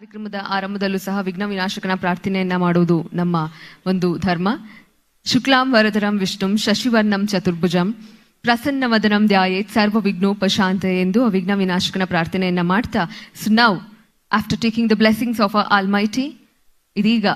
ಕಾರ್ಯಕ್ರಮದ ಆರಂಭದಲ್ಲೂ ಸಹ ವಿಘ್ನ ವಿನಾಶಕನ ಪ್ರಾರ್ಥನೆಯನ್ನ ಮಾಡುವುದು ನಮ್ಮ ಒಂದು ಧರ್ಮ. ಶುಕ್ಲಾಂ ವರದರಂ ವಿಷ್ಣುಂ ಶಶಿವರ್ಣಂ ಚತುರ್ಭುಜಂ ಪ್ರಸನ್ನವದನಂ ಧ್ಯಾಯೇತ್ ಸರ್ವ ವಿಘ್ನೋಪಶಾಂತೆ ಎಂದು ವಿಘ್ನ ವಿನಾಶಕನ ಪ್ರಾರ್ಥನೆಯನ್ನ ಮಾಡ್ತಾ, so now after taking the blessings of almighty, ಇದೀಗ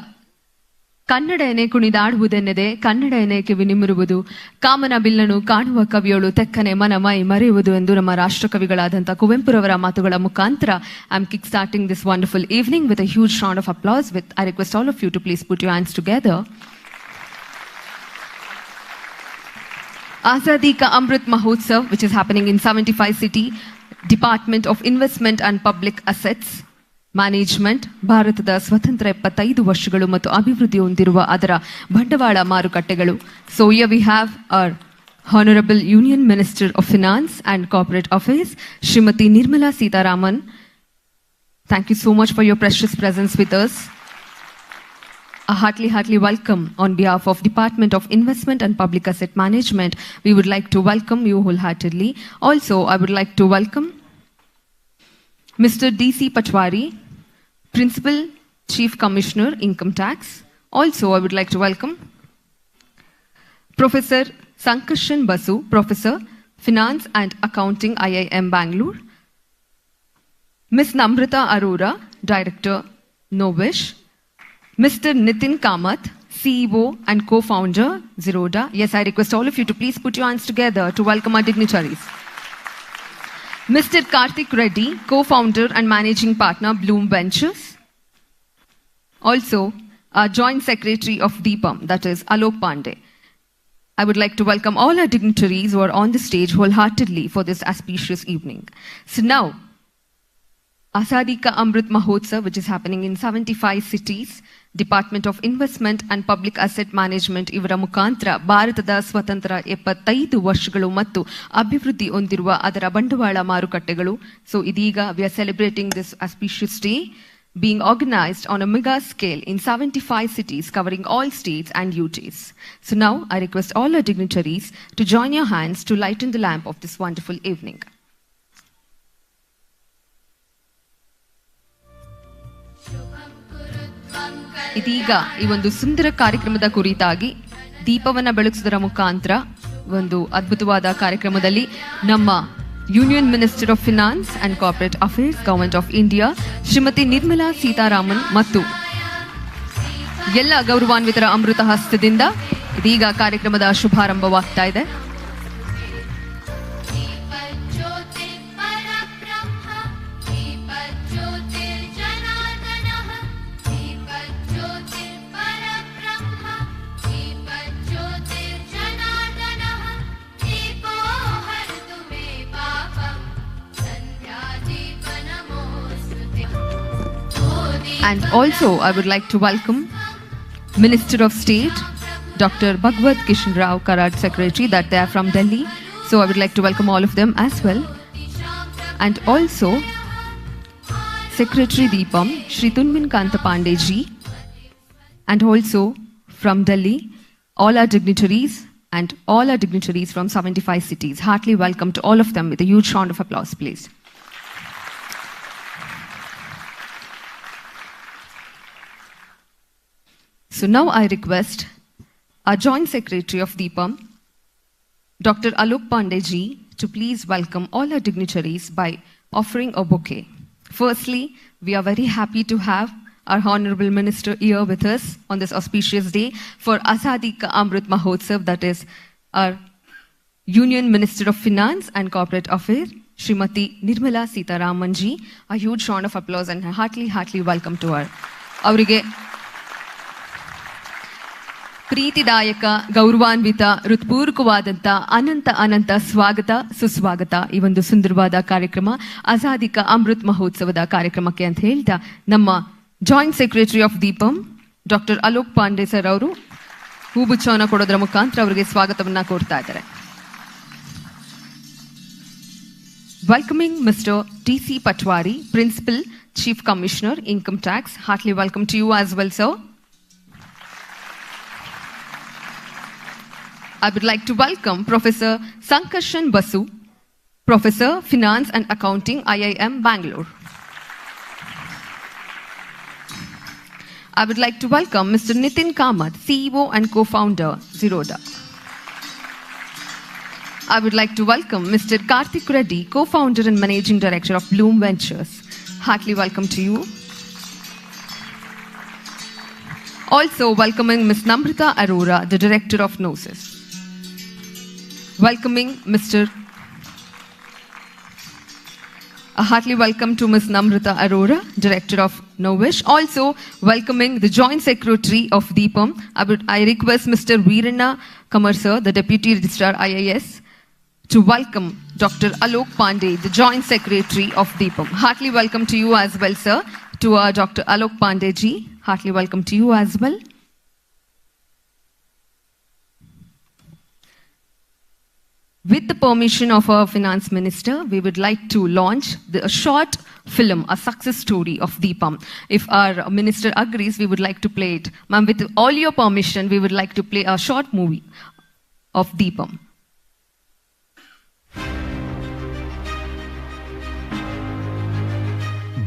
ಕನ್ನಡ ಎನೆ ಕುಣಿದಾಡುವುದೆನ್ನದೆ ಕನ್ನಡ ಎನೆ ಕಿವಿ ನಿಮಿರುವುದು, ಕಾಮನ ಬಿಲ್ಲನು ಕಾಣುವ ಕವಿಯೋಳು ತೆಕ್ಕನೆ ಮನ ಮೈ ಮರೆಯುವುದು ಎಂದು ನಮ್ಮ ರಾಷ್ಟ್ರಕವಿಗಳಾದಂತಹ ಕುವೆಂಪುರವರ ಮಾತುಗಳ ಮುಖಾಂತರ I am kick starting this wonderful evening with a huge round of applause. With I request all of you to please put your hands together. Azadi Ka Amrit Mahotsav, which is happening in 75 city, Department of Investment and Public Assets Management, ಭಾರತದ ಸ್ವತಂತ್ರ 75 ವರ್ಷಗಳು ಮತ್ತು ಅಭಿವೃದ್ಧಿ ಹೊಂದಿರುವ ಅದರ ಬಂಡವಾಳ ಮಾರುಕಟ್ಟೆಗಳು. So here we have our Honorable Union Minister of Finance and Corporate Affairs, Shrimati Nirmala Sitharaman. Thank you so much for your precious presence with us. A heartily welcome on behalf of Department of Investment and Public Asset Management. We would like to welcome you wholeheartedly. Also, I would like to welcome Mr. D.C. Patwari, Principal Chief Commissioner, Income Tax. Also, I would like to welcome Professor Sankarshan Basu, Professor, Finance and Accounting, IIM Bangalore. Ms. Namrata Arora, Director, Novish. Mr. Nitin Kamath, CEO and co-founder, Zerodha. Yes, I request all of you to please put your hands together to welcome our dignitaries. Mr. Karthik Reddy, co-founder and managing partner, Bloom Ventures. Also, our joint secretary of DIPAM, that is Alok Pandey. I would like to welcome all our dignitaries who are on the stage wholeheartedly for this auspicious evening. So now, Azadi Ka Amrit Mahotsav, which is happening in 75 cities, Department of Investment and Public Asset Management ಇವರ ಮುಖಾಂತರ ಭಾರತದ ಸ್ವತಂತ್ರ 75 ವರ್ಷಗಳು ಮತ್ತು ಅಭಿವೃದ್ಧಿ ಹೊಂದಿರುವ ಅದರ ಬಂಡವಾಳ ಮಾರುಕಟ್ಟೆಗಳು. So ಇದೀಗ we are celebrating this auspicious day being organized on a mega scale in 75 cities covering all states and UTs. So now I request all our dignitaries to join your hands to lighten the lamp of this wonderful evening. ಇದೀಗ ಈ ಒಂದು ಸುಂದರ ಕಾರ್ಯಕ್ರಮದ ಕುರಿತಾಗಿ ದೀಪವನ್ನ ಬೆಳಗಿಸುವುದರ ಮುಖಾಂತರ ಒಂದು ಅದ್ಭುತವಾದ ಕಾರ್ಯಕ್ರಮದಲ್ಲಿ ನಮ್ಮ union minister of finance and corporate affairs, government of India, Shrimati Nirmala Sitharaman ಮತ್ತು ಎಲ್ಲ ಗೌರವಾನ್ವಿತರ ಅಮೃತ ಹಸ್ತದಿಂದ ಇದೀಗ ಕಾರ್ಯಕ್ರಮದ ಶುಭಾರಂಭವಾಗ್ತಾ ಇದೆ. And also, I would like to welcome Minister of State, Dr. Bhagwat, Kisanrao, Karad Secretary, that they are from Delhi. So I would like to welcome all of them as well. And also, Secretary DIPAM, Shri Tuhin Kanta Pandey ji, and also from Delhi, all our dignitaries and all our dignitaries from 75 cities. Heartily welcome to all of them with a huge round of applause, please. So now I request our Joint Secretary of DIPAM, Dr. Alok Pandey ji, to please welcome all our dignitaries by offering a bouquet. Firstly, we are very happy to have our Honorable Minister here with us on this auspicious day for Azadi Ka Amrit Mahotsav, that is our Union Minister of Finance and Corporate Affairs, Shrimati Nirmala Sitharaman ji. A huge round of applause and a heartily welcome to her. Avrige ಪ್ರೀತಿದಾಯಕ, ಗೌರವಾನ್ವಿತ, ಹೃತ್ಪೂರ್ವಕವಾದಂಥ ಅನಂತ ಸ್ವಾಗತ ಸುಸ್ವಾಗತ ಈ ಒಂದು ಸುಂದರವಾದ ಕಾರ್ಯಕ್ರಮ ಆಜಾದಿ ಕಾ ಅಮೃತ್ ಮಹೋತ್ಸವದ ಕಾರ್ಯಕ್ರಮಕ್ಕೆ ಅಂತ ಹೇಳ್ತಾ ನಮ್ಮ joint secretary of DIPAM doctor Alok Pandey sir ಅವರು ಹೂಬುಚ್ಚವನ್ನು ಕೊಡೋದ್ರ ಮುಖಾಂತರ ಅವರಿಗೆ ಸ್ವಾಗತವನ್ನ ಕೋರ್ತಾ ಇದ್ದಾರೆ. Welcoming mister D C. Patwari, principal chief commissioner, income tax. Heartily welcome to you as well sir. I would like to welcome Professor Sankarshan Basu, Professor, Finance and Accounting, IIM Bangalore. I would like to welcome Mr. Nitin Kamath, CEO and co-founder, Zerodha. I would like to welcome Mr. Karthik Reddy, co-founder and managing director of Bloom Ventures. Heartily welcome to you. Also welcoming Ms. Namrata Arora, the director of Gnosis. Welcoming A heartily welcome to Ms. Namrata Arora, Director of Novish. Also welcoming the Joint Secretary of DIPAM. I request Mr. Veeranna Kamarsa, the Deputy Registrar IIS, to welcome Dr. Alok Pandey, the Joint Secretary of DIPAM. Heartily welcome to you as well, sir. To Dr. Alok Pandey ji, heartily welcome to you as well. With the permission of our Finance Minister, we would like to launch a short film, a success story of DIPAM. If our Minister agrees, we would like to play it. Ma'am, with all your permission, we would like to play a short movie of DIPAM.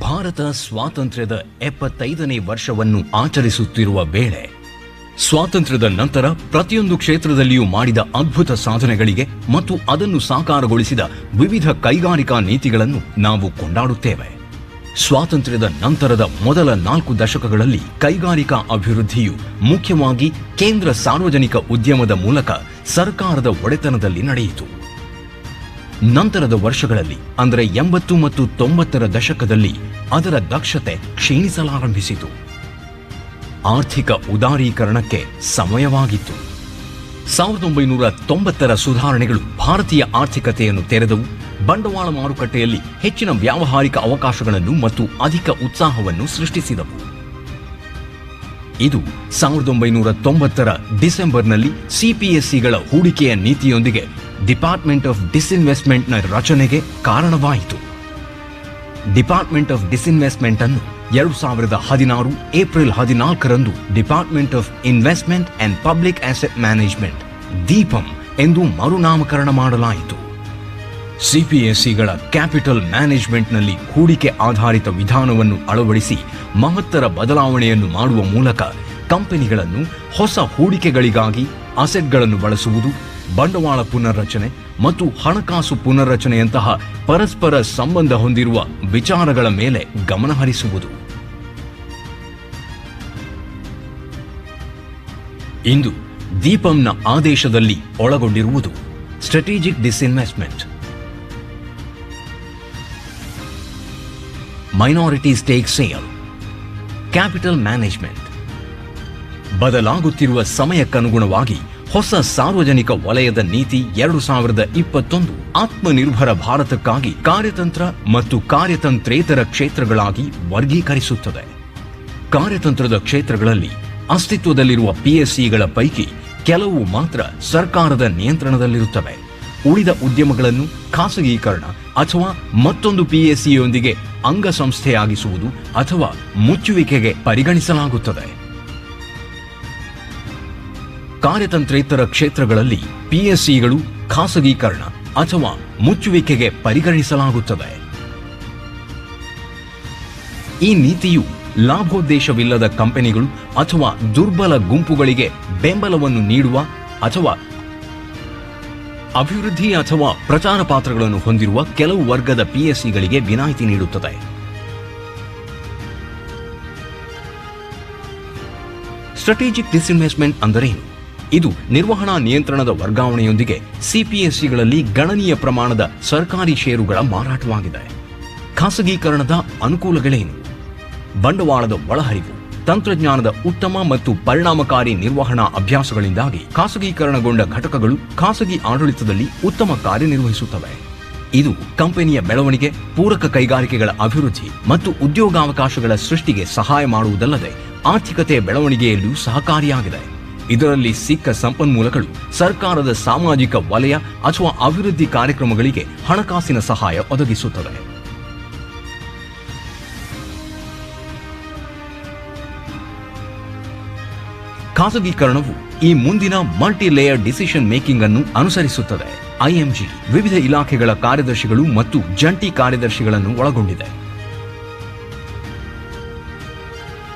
Bharat ಸ್ವಾತಂತ್ರ್ಯದ 75ನೇ ವರ್ಷವನ್ನು ಆಚರಿಸುತ್ತಿರುವ ವೇಳೆ ಸ್ವಾತಂತ್ರ್ಯದ ನಂತರ ಪ್ರತಿಯೊಂದು ಕ್ಷೇತ್ರದಲ್ಲಿಯೂ ಮಾಡಿದ ಅದ್ಭುತ ಸಾಧನೆಗಳಿಗೆ ಮತ್ತು ಅದನ್ನು ಸಾಕಾರಗೊಳಿಸಿದ ವಿವಿಧ ಕೈಗಾರಿಕಾ ನೀತಿಗಳನ್ನು ನಾವು ಕೊಂಡಾಡುತ್ತೇವೆ. ಸ್ವಾತಂತ್ರ್ಯದ ನಂತರದ ಮೊದಲ 4 ದಶಕಗಳಲ್ಲಿ ಕೈಗಾರಿಕಾ ಅಭಿವೃದ್ಧಿಯು ಮುಖ್ಯವಾಗಿ ಕೇಂದ್ರ ಸಾರ್ವಜನಿಕ ಉದ್ಯಮದ ಮೂಲಕ ಸರ್ಕಾರದ ಒಡೆತನದಲ್ಲಿ ನಡೆಯಿತು. ನಂತರದ ವರ್ಷಗಳಲ್ಲಿ ಅಂದರೆ 80 ಮತ್ತು 90ರ ದಶಕದಲ್ಲಿ ಅದರ ದಕ್ಷತೆ ಕ್ಷೀಣಿಸಲಾರಂಭಿಸಿತು. ಆರ್ಥಿಕ ಉದಾರೀಕರಣಕ್ಕೆ ಸಮಯವಾಗಿತ್ತು. 1990ರ ಸುಧಾರಣೆಗಳು ಭಾರತೀಯ ಆರ್ಥಿಕತೆಯನ್ನು ತೆರೆದವು. ಬಂಡವಾಳ ಮಾರುಕಟ್ಟೆಯಲ್ಲಿ ಹೆಚ್ಚಿನ ವ್ಯಾವಹಾರಿಕ ಅವಕಾಶಗಳನ್ನು ಮತ್ತು ಅಧಿಕ ಉತ್ಸಾಹವನ್ನು ಸೃಷ್ಟಿಸಿದವು. ಇದು 1990ರ ಡಿಸೆಂಬರ್ನಲ್ಲಿ ಸಿಪಿಎಸ್ಸಿಗಳ ಹೂಡಿಕೆಯ ನೀತಿಯೊಂದಿಗೆ ಡಿಪಾರ್ಟ್ಮೆಂಟ್ ಆಫ್ ಡಿಸ್ಇನ್ವೆಸ್ಟ್ಮೆಂಟ್ನ ರಚನೆಗೆ ಕಾರಣವಾಯಿತು. ಡಿಪಾರ್ಟ್ಮೆಂಟ್ ಆಫ್ ಡಿಸ್ಇನ್ವೆಸ್ಟ್ಮೆಂಟ್ ಅನ್ನು 2016 ಏಪ್ರಿಲ್ 14ರಂದು department of investment and public asset management DIPAM ಎಂದು ಮರುನಾಮಕರಣ ಮಾಡಲಾಯಿತು. ಸಿಪಿಎಸ್ಸಿಗಳ ಕ್ಯಾಪಿಟಲ್ ಮ್ಯಾನೇಜ್ಮೆಂಟ್ನಲ್ಲಿ ಹೂಡಿಕೆ ಆಧಾರಿತ ವಿಧಾನವನ್ನು ಅಳವಡಿಸಿ ಮಹತ್ತರ ಬದಲಾವಣೆಯನ್ನು ಮಾಡುವ ಮೂಲಕ ಕಂಪನಿಗಳನ್ನು ಹೊಸ ಹೂಡಿಕೆಗಳಿಗಾಗಿ ಅಸೆಟ್ಗಳನ್ನು ಬಳಸುವುದು, ಬಂಡವಾಳ ಪುನರ್ರಚನೆ ಮತ್ತು ಹಣಕಾಸು ಪುನರ್ರಚನೆಯಂತಹ ಪರಸ್ಪರ ಸಂಬಂಧ ಹೊಂದಿರುವ ವಿಚಾರಗಳ ಮೇಲೆ ಗಮನಹರಿಸುವುದು. ಇಂದು DIPAMನ ಆದೇಶದಲ್ಲಿ ಒಳಗೊಂಡಿರುವುದು strategic disinvestment, minority stake sale, capital management. ಬದಲಾಗುತ್ತಿರುವ ಸಮಯಕ್ಕನುಗುಣವಾಗಿ ಹೊಸ ಸಾರ್ವಜನಿಕ ವಲಯದ ನೀತಿ 2021 ಆತ್ಮನಿರ್ಭರ ಭಾರತಕ್ಕಾಗಿ ಕಾರ್ಯತಂತ್ರ ಮತ್ತು ಕಾರ್ಯತಂತ್ರೇತರ ಕ್ಷೇತ್ರಗಳಾಗಿ ವರ್ಗೀಕರಿಸುತ್ತದೆ. ಕಾರ್ಯತಂತ್ರದ ಕ್ಷೇತ್ರಗಳಲ್ಲಿ ಅಸ್ತಿತ್ವದಲ್ಲಿರುವ PSCಗಳ ಪೈಕಿ ಕೆಲವು ಮಾತ್ರ ಸರ್ಕಾರದ ನಿಯಂತ್ರಣದಲ್ಲಿರುತ್ತವೆ. ಉಳಿದ ಉದ್ಯಮಗಳನ್ನು ಖಾಸಗೀಕರಣ ಅಥವಾ ಮತ್ತೊಂದು PSCಯೊಂದಿಗೆ ಅಂಗಸಂಸ್ಥೆಯಾಗಿಸುವುದು ಅಥವಾ ಮುಚ್ಚುವಿಕೆಗೆ ಪರಿಗಣಿಸಲಾಗುತ್ತದೆ. ಕಾರ್ಯತಂತ್ರೇತರ ಕ್ಷೇತ್ರಗಳಲ್ಲಿ PSCಗಳು ಖಾಸಗೀಕರಣ ಅಥವಾ ಮುಚ್ಚುವಿಕೆಗೆ ಪರಿಗಣಿಸಲಾಗುತ್ತದೆ. ಈ ನೀತಿಯು ಲಾಭೋದ್ದೇಶವಿಲ್ಲದ ಕಂಪನಿಗಳು ಅಥವಾ ದುರ್ಬಲ ಗುಂಪುಗಳಿಗೆ ಬೆಂಬಲವನ್ನು ನೀಡುವ ಅಥವಾ ಅಭಿವೃದ್ಧಿ ಅಥವಾ ಪ್ರಚಾರ ಪಾತ್ರಗಳನ್ನು ಹೊಂದಿರುವ ಕೆಲವು ವರ್ಗದ PSCಗಳಿಗೆ ವಿನಾಯಿತಿ ನೀಡುತ್ತದೆ. ಸ್ಟ್ರಾಟಜಿಕ್ ಡಿಸ್ಇನ್ವೆಸ್ಟ್ಮೆಂಟ್ ಅಂದರೇನು? ಇದು ನಿರ್ವಹಣಾ ನಿಯಂತ್ರಣದ ವರ್ಗಾವಣೆಯೊಂದಿಗೆ ಸಿಪಿಎಸ್ಸಿಗಳಲ್ಲಿ ಗಣನೀಯ ಪ್ರಮಾಣದ ಸರ್ಕಾರಿ ಷೇರುಗಳ ಮಾರಾಟವಾಗಿದೆ. ಖಾಸಗೀಕರಣದ ಅನುಕೂಲಗಳೇನು? ಬಂಡವಾಳದ ಒಳಹರಿವು, ತಂತ್ರಜ್ಞಾನದ ಉತ್ತಮ ಮತ್ತು ಪರಿಣಾಮಕಾರಿ ನಿರ್ವಹಣಾ ಅಭ್ಯಾಸಗಳಿಂದಾಗಿ ಖಾಸಗೀಕರಣಗೊಂಡ ಘಟಕಗಳು ಖಾಸಗಿ ಆಡಳಿತದಲ್ಲಿ ಉತ್ತಮ ಕಾರ್ಯನಿರ್ವಹಿಸುತ್ತವೆ. ಇದು ಕಂಪನಿಯ ಬೆಳವಣಿಗೆ, ಪೂರಕ ಕೈಗಾರಿಕೆಗಳ ಅಭಿವೃದ್ಧಿ ಮತ್ತು ಉದ್ಯೋಗಾವಕಾಶಗಳ ಸೃಷ್ಟಿಗೆ ಸಹಾಯ ಮಾಡುವುದಲ್ಲದೆ ಆರ್ಥಿಕತೆಯ ಬೆಳವಣಿಗೆಯಲ್ಲೂ ಸಹಕಾರಿಯಾಗಿದೆ. ಇದರಲ್ಲಿ ಸಿಕ್ಕ ಸಂಪನ್ಮೂಲಗಳು ಸರ್ಕಾರದ ಸಾಮಾಜಿಕ ವಲಯ ಅಥವಾ ಅಭಿವೃದ್ಧಿ ಕಾರ್ಯಕ್ರಮಗಳಿಗೆ ಹಣಕಾಸಿನ ಸಹಾಯ ಒದಗಿಸುತ್ತದೆ. ಖಾಸಗೀಕರಣವು ಈ ಮುಂದಿನ ಮಲ್ಟಿ ಲೇಯರ್ ಡಿಸಿಷನ್ ಮೇಕಿಂಗ್ ಅನ್ನು ಅನುಸರಿಸುತ್ತದೆ. IMG ವಿವಿಧ ಇಲಾಖೆಗಳ ಕಾರ್ಯದರ್ಶಿಗಳು ಮತ್ತು ಜಂಟಿ ಕಾರ್ಯದರ್ಶಿಗಳನ್ನು ಒಳಗೊಂಡಿದೆ.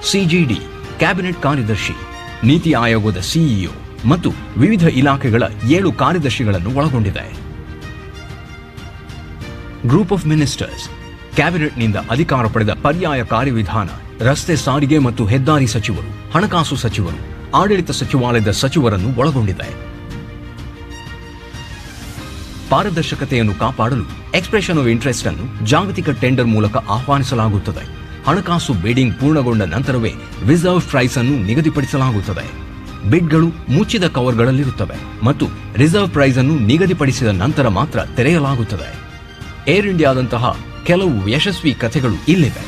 CGD ಕ್ಯಾಬಿನೆಟ್ ಕಾರ್ಯದರ್ಶಿ, ನೀತಿ ಆಯೋಗದ ಸಿಇಒ ಮತ್ತು ವಿವಿಧ ಇಲಾಖೆಗಳ 7 ಕಾರ್ಯದರ್ಶಿಗಳನ್ನು ಒಳಗೊಂಡಿದೆ. ಗ್ರೂಪ್ ಆಫ್ ಮಿನಿಸ್ಟರ್ಸ್ ಕ್ಯಾಬಿನೆಟ್ನಿಂದ ಅಧಿಕಾರ ಪಡೆದ ಪರ್ಯಾಯ ಕಾರ್ಯವಿಧಾನ, ರಸ್ತೆ ಸಾರಿಗೆ ಮತ್ತು ಹೆದ್ದಾರಿ ಸಚಿವರು, ಹಣಕಾಸು ಸಚಿವರು, ಆಡಳಿತ ಸಚಿವಾಲಯದ ಸಚಿವರನ್ನು ಒಳಗೊಂಡಿದೆ. ಪಾರದರ್ಶಕತೆಯನ್ನು ಕಾಪಾಡಲು ಎಕ್ಸ್ಪ್ರೆಷನ್ ಆಫ್ ಇಂಟ್ರೆಸ್ಟ್ ಅನ್ನು ಜಾಗತಿಕ ಟೆಂಡರ್ ಮೂಲಕ ಆಹ್ವಾನಿಸಲಾಗುತ್ತದೆ. ಹಣಕಾಸು ಬಿಡಿಂಗ್ ಪೂರ್ಣಗೊಂಡ ನಂತರವೇ ರಿಸರ್ವ್ ಪ್ರೈಸ್ ಅನ್ನು ನಿಗದಿಪಡಿಸಲಾಗುತ್ತದೆ. ಬಿಡ್ಗಳು ಮುಚ್ಚಿದ ಕವರ್ಗಳಲ್ಲಿರುತ್ತವೆ ಮತ್ತು ರಿಸರ್ವ್ ಪ್ರೈಸ್ ಅನ್ನು ನಿಗದಿಪಡಿಸಿದ ನಂತರ ಮಾತ್ರ ತೆರೆಯಲಾಗುತ್ತದೆ. ಏರ್ ಇಂಡಿಯಾದಂತಹ ಕೆಲವು ಯಶಸ್ವಿ ಕಥೆಗಳು ಇಲ್ಲಿವೆ.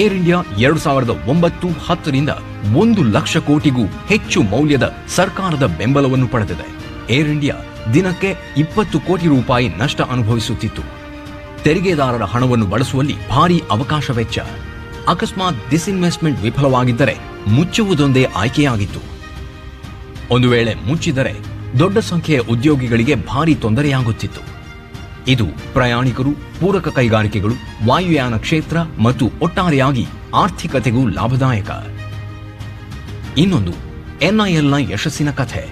ಏರ್ ಇಂಡಿಯಾ 2009-10ರಿಂದ 1 ಲಕ್ಷ ಕೋಟಿಗೂ ಹೆಚ್ಚು ಮೌಲ್ಯದ ಸರ್ಕಾರದ ಬೆಂಬಲವನ್ನು ಪಡೆದಿದೆ. ಏರ್ ಇಂಡಿಯಾ ದಿನಕ್ಕೆ 20 ಕೋಟಿ ರೂಪಾಯಿ ನಷ್ಟ ಅನುಭವಿಸುತ್ತಿತ್ತು. ತೆರಿಗೆದಾರರ ಹಣವನ್ನು ಬಳಸುವಲ್ಲಿ ಭಾರೀ ಅವಕಾಶ ವೆಚ್ಚ. ಅಕಸ್ಮಾತ್ ಡಿಸ್ಇನ್ವೆಸ್ಟ್ಮೆಂಟ್ ವಿಫಲವಾಗಿದ್ದರೆ ಮುಚ್ಚುವುದೊಂದೇ ಆಯ್ಕೆಯಾಗಿತ್ತು. ಒಂದು ವೇಳೆ ಮುಚ್ಚಿದರೆ ದೊಡ್ಡ ಸಂಖ್ಯೆಯ ಉದ್ಯೋಗಿಗಳಿಗೆ ಭಾರೀ ತೊಂದರೆಯಾಗುತ್ತಿತ್ತು. ಇದು ಪ್ರಯಾಣಿಕರು, ಪೂರಕ ಕೈಗಾರಿಕೆಗಳು, ವಾಯುಯಾನ ಕ್ಷೇತ್ರ ಮತ್ತು ಒಟ್ಟಾರೆಯಾಗಿ ಆರ್ಥಿಕತೆಗೂ ಲಾಭದಾಯಕ. ಇನ್ನೊಂದು ಎನ್ಐಎಲ್ನ ಯಶಸ್ಸಿನ ಕಥೆ.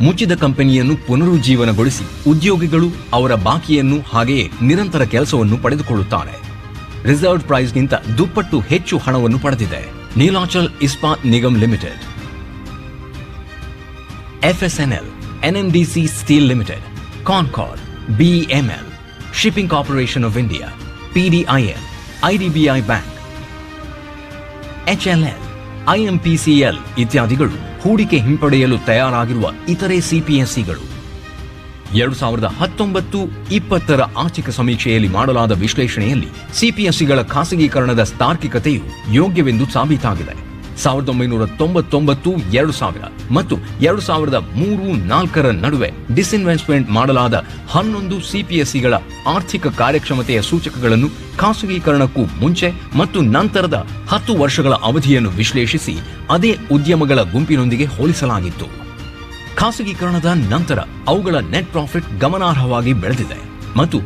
ಮುಚ್ಚಿದ ಕಂಪನಿಯನ್ನು ಪುನರುಜ್ಜೀವನಗೊಳಿಸಿ ಉದ್ಯೋಗಿಗಳು ಅವರ ಬಾಕಿಯನ್ನು ಹಾಗೆಯೇ ನಿರಂತರ ಕೆಲಸವನ್ನು ಪಡೆದುಕೊಳ್ಳುತ್ತಾರೆ. ರಿಸರ್ವ್ ಪ್ರೈಸ್ಗಿಂತ ದುಪ್ಪಟ್ಟು ಹೆಚ್ಚು ಹಣವನ್ನು ಪಡೆದಿದೆ. Nilachal Ispat Nigam limited, FSNL, NMDC steel limited, Concord, BEML, shipping corporation of India, PDIL, IDBI bank, HLL, IMPCL ಇತ್ಯಾದಿಗಳು ಹೂಡಿಕೆ ಹಿಂಪಡೆಯಲು ತಯಾರಾಗಿರುವ ಇತರೆ CPSEಗಳು. 2019-20 ಆರ್ಥಿಕ ಸಮೀಕ್ಷೆಯಲ್ಲಿ ಮಾಡಲಾದ ವಿಶ್ಲೇಷಣೆಯಲ್ಲಿ CPSEಗಳ ಖಾಸಗೀಕರಣದ ತಾರ್ಕಿಕತೆಯು ಯೋಗ್ಯವೆಂದು ಸಾಬೀತಾಗಿದೆ. 1999, 2000 ಮತ್ತು 2003-4 ನಡುವೆ ಡಿಸ್ಇನ್ವೆಸ್ಟ್ಮೆಂಟ್ ಮಾಡಲಾದ 11 CPSEಗಳ ಆರ್ಥಿಕ ಕಾರ್ಯಕ್ಷಮತೆಯ ಸೂಚಕಗಳನ್ನು ಖಾಸಗೀಕರಣಕ್ಕೂ ಮುಂಚೆ ಮತ್ತು ನಂತರದ 10 ವರ್ಷಗಳ ಅವಧಿಯನ್ನು ವಿಶ್ಲೇಷಿಸಿ ಅದೇ ಉದ್ಯಮಗಳ ಗುಂಪಿನೊಂದಿಗೆ ಹೋಲಿಸಲಾಗಿತ್ತು. ಖಾಸಗೀಕರಣದ ನಂತರ ಅವುಗಳ ನೆಟ್ ಪ್ರಾಫಿಟ್ ಗಮನಾರ್ಹವಾಗಿ ಬೆಳೆದಿದೆ ಮತ್ತು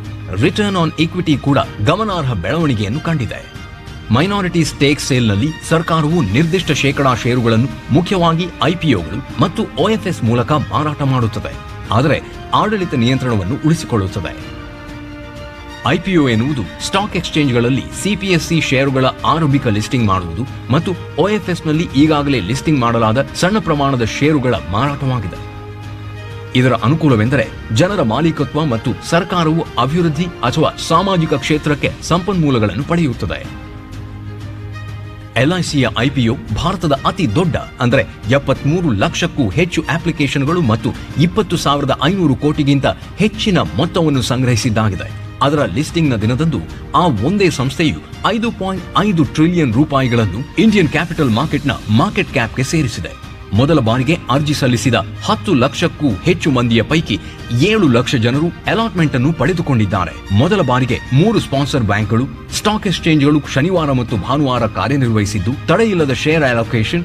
ರಿಟರ್ನ್ ಆನ್ ಈಕ್ವಿಟಿ ಕೂಡ ಗಮನಾರ್ಹ ಬೆಳವಣಿಗೆಯನ್ನು ಕಂಡಿದೆ. ಮೈನಾರಿಟಿ ಸ್ಟೇಕ್ ಸೇಲ್ನಲ್ಲಿ ಸರ್ಕಾರವು ನಿರ್ದಿಷ್ಟ ಶೇಕಡಾ ಷೇರುಗಳನ್ನು ಮುಖ್ಯವಾಗಿ IPOಗಳು ಮತ್ತು OFS ಮೂಲಕ ಮಾರಾಟ ಮಾಡುತ್ತದೆ, ಆದರೆ ಆಡಳಿತ ನಿಯಂತ್ರಣವನ್ನು ಉಳಿಸಿಕೊಳ್ಳುತ್ತದೆ. IPO ಎನ್ನುವುದು ಸ್ಟಾಕ್ ಎಕ್ಸ್ಚೇಂಜ್ಗಳಲ್ಲಿ CPSE ಷೇರುಗಳ ಆರಂಭಿಕ ಲಿಸ್ಟಿಂಗ್ ಮಾಡುವುದು ಮತ್ತು OFSನಲ್ಲಿ ಈಗಾಗಲೇ ಲಿಸ್ಟಿಂಗ್ ಮಾಡಲಾದ ಸಣ್ಣ ಪ್ರಮಾಣದ ಷೇರುಗಳ ಮಾರಾಟವಾಗಿದೆ. ಇದರ ಅನುಕೂಲವೆಂದರೆ ಜನರ ಮಾಲೀಕತ್ವ ಮತ್ತು ಸರ್ಕಾರವು ಅಭಿವೃದ್ಧಿ ಅಥವಾ ಸಾಮಾಜಿಕ ಕ್ಷೇತ್ರಕ್ಕೆ ಸಂಪನ್ಮೂಲಗಳನ್ನು ಪಡೆಯುತ್ತದೆ. LICಯ IPO ಭಾರತದ ಅತಿ ದೊಡ್ಡ, ಅಂದರೆ 73 ಲಕ್ಷಕ್ಕೂ ಹೆಚ್ಚು ಅಪ್ಲಿಕೇಶನ್ಗಳು ಮತ್ತು 20,500 ಕೋಟಿಗಿಂತ ಹೆಚ್ಚಿನ ಮೊತ್ತವನ್ನು ಸಂಗ್ರಹಿಸಿದ್ದಾಗಿದೆ. ಅದರ ಲಿಸ್ಟಿಂಗ್ನ ದಿನದಂದು ಆ ಒಂದೇ ಸಂಸ್ಥೆಯು 5.5 ಟ್ರಿಲಿಯನ್ ರೂಪಾಯಿಗಳನ್ನು ಇಂಡಿಯನ್ ಕ್ಯಾಪಿಟಲ್ ಮಾರ್ಕೆಟ್ನ ಮಾರ್ಕೆಟ್ ಕ್ಯಾಪ್ಗೆ ಸೇರಿಸಿದೆ. ಮೊದಲ ಬಾರಿಗೆ ಅರ್ಜಿ ಸಲ್ಲಿಸಿದ 10 ಲಕ್ಷಕ್ಕೂ ಹೆಚ್ಚು ಮಂದಿಯ ಪೈಕಿ 7 ಲಕ್ಷ ಜನರು ಅಲಾಟ್ಮೆಂಟ್ ಅನ್ನು ಪಡೆದುಕೊಂಡಿದ್ದಾರೆ. ಮೊದಲ ಬಾರಿಗೆ 3 ಸ್ಪಾನ್ಸರ್ ಬ್ಯಾಂಕ್ಗಳು, ಸ್ಟಾಕ್ ಎಕ್ಸ್ಚೇಂಜ್ಗಳು ಶನಿವಾರ ಮತ್ತು ಭಾನುವಾರ ಕಾರ್ಯನಿರ್ವಹಿಸಿದ್ದು, ತಡೆಯಿಲ್ಲದ ಶೇರ್ ಅಲೋಕೇಶನ್,